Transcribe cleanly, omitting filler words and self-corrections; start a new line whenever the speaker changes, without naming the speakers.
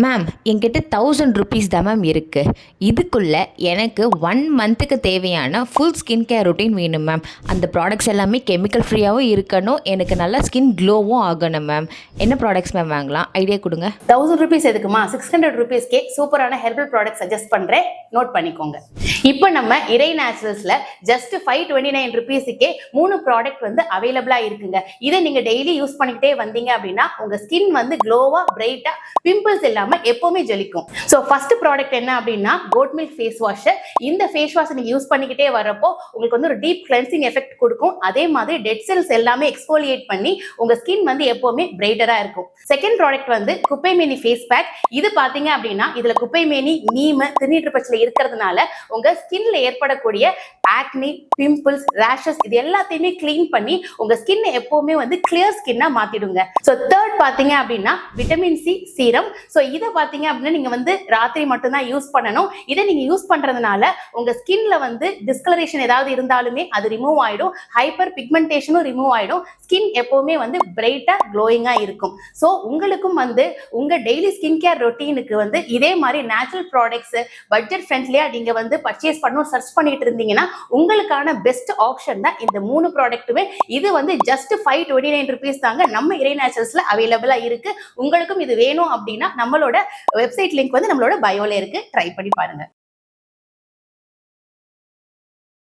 Ma'am என்கிட்ட 1000 rupees தான் ma'am இருக்குது. இதுக்குள்ளே எனக்கு 1 மந்த்துக்கு தேவையான ஃபுல் ஸ்கின் கேர் ரொட்டீன் வேணும் மேம். அந்த ப்ராடக்ட்ஸ் எல்லாமே கெமிக்கல் ஃப்ரீயாகவும் இருக்கணும், எனக்கு நல்லா ஸ்கின் க்ளோவும் ஆகணும் மேம். என்ன ப்ராடக்ட்ஸ் மேம் வாங்கலாம், ஐடியா கொடுங்க.
1000 ருபீஸ் எதுக்குமா, 600 ருபீஸ்க்கே சூப்பரான ஹெர்பல் ப்ராடக்ட் சஜஸ்ட் பண்ணுறேன், நோட் பண்ணிக்கோங்க. இப்போ நம்ம இறை நேச்சுரல்ஸில் ஜஸ்ட் 529 ருபீஸுக்கே 3 ப்ராடக்ட் வந்து அவைலபிளாக இருக்குங்க. இதை நீங்கள் டெய்லி யூஸ் பண்ணிக்கிட்டே வந்தீங்க அப்படின்னா உங்கள் ஸ்கின் வந்து க்ளோவாக பிரைட்டாக பிம்பிள்ஸ் இல்லாமல் எப்பவுமே ஜொலிக்கும். ஸோ ஃபர்ஸ்ட் ப்ராடக்ட் என்ன அப்படின்னா கோட் மில்க் ஃபேஸ் வாஷ். இந்த ஃபேஸ் வாஷ் நீங்கள் யூஸ் பண்ணிக்கிட்டே வரப்போ உங்களுக்கு வந்து ஒரு டீப் கிளென்சிங் எஃபெக்ட் கொடுக்கும். அதே மாதிரி டெட் செல்ஸ் எல்லாமே எக்ஸ்ஃபோலியேட் பண்ணி உங்கள் ஸ்கின் வந்து எப்பவுமே பிரைட்டராக இருக்கும். செகண்ட் ப்ராடக்ட் வந்து குப்பைமேனி ஃபேஸ் பேக். இது பார்த்தீங்க அப்படின்னா இதில் குப்பைமேனி, நீமு, திருநீற்று பச்சிலை இருக்கிறதுனால உங்கள் ஸ்கின்ல ஏற்படக்கூடிய ஆக்னி, பிம்பிள்ஸ், ரேஷஸ் இது எல்லாத்தையுமே கிளீன் பண்ணி உங்க ஸ்கின் எப்பவுமே வந்து கிளியர் ஸ்கின்னா மாத்திடுங்க. ஸோ தேர்ட் பாத்தீங்க அப்படின்னா விட்டமின் சி சீரம். ஸோ இதை பாத்தீங்க அப்படின்னா நீங்க வந்து ராத்திரி மட்டும் தான் யூஸ் பண்ணணும். இதை நீங்க யூஸ் பண்றதுனால உங்க ஸ்கின்ல வந்து டிஸ்கலரேஷன் ஏதாவது இருந்தாலுமே அது ரிமூவ் ஆயிடும், ஹைப்பர் பிக்மெண்டேஷனும் ரிமூவ் ஆயிடும், ஸ்கின் எப்பவுமே வந்து பிரைட்டா க்ளோயிங்கா இருக்கும். ஸோ உங்களுக்கும் வந்து உங்க டெய்லி ஸ்கின் கேர் ரொட்டீனுக்கு வந்து இதே மாதிரி நேச்சுரல் ப்ராடக்ட்ஸ் பட்ஜெட் ஃப்ரெண்ட்லியா நீங்க வந்து பர்ச்சேஸ் பண்ணணும் சர்ச் பண்ணிட்டு இருந்தீங்கன்னா உங்களுக்கான பெஸ்ட் ஆப்ஷன் தான் இந்த 3 ப்ராடக்ட்டுமே. இது வந்து ஜஸ்ட் 529 ருபீஸ் தாங்க நம்ம இறை நேச்சுரல்ஸ்ல அவைலபிளா இருக்கு. உங்களுக்கும் இது வேணும் அப்படின்னா நம்மளோட வெப்சைட் லிங்க் வந்து நம்மளோட பயோல இருக்கு, ட்ரை பண்ணி பாருங்க.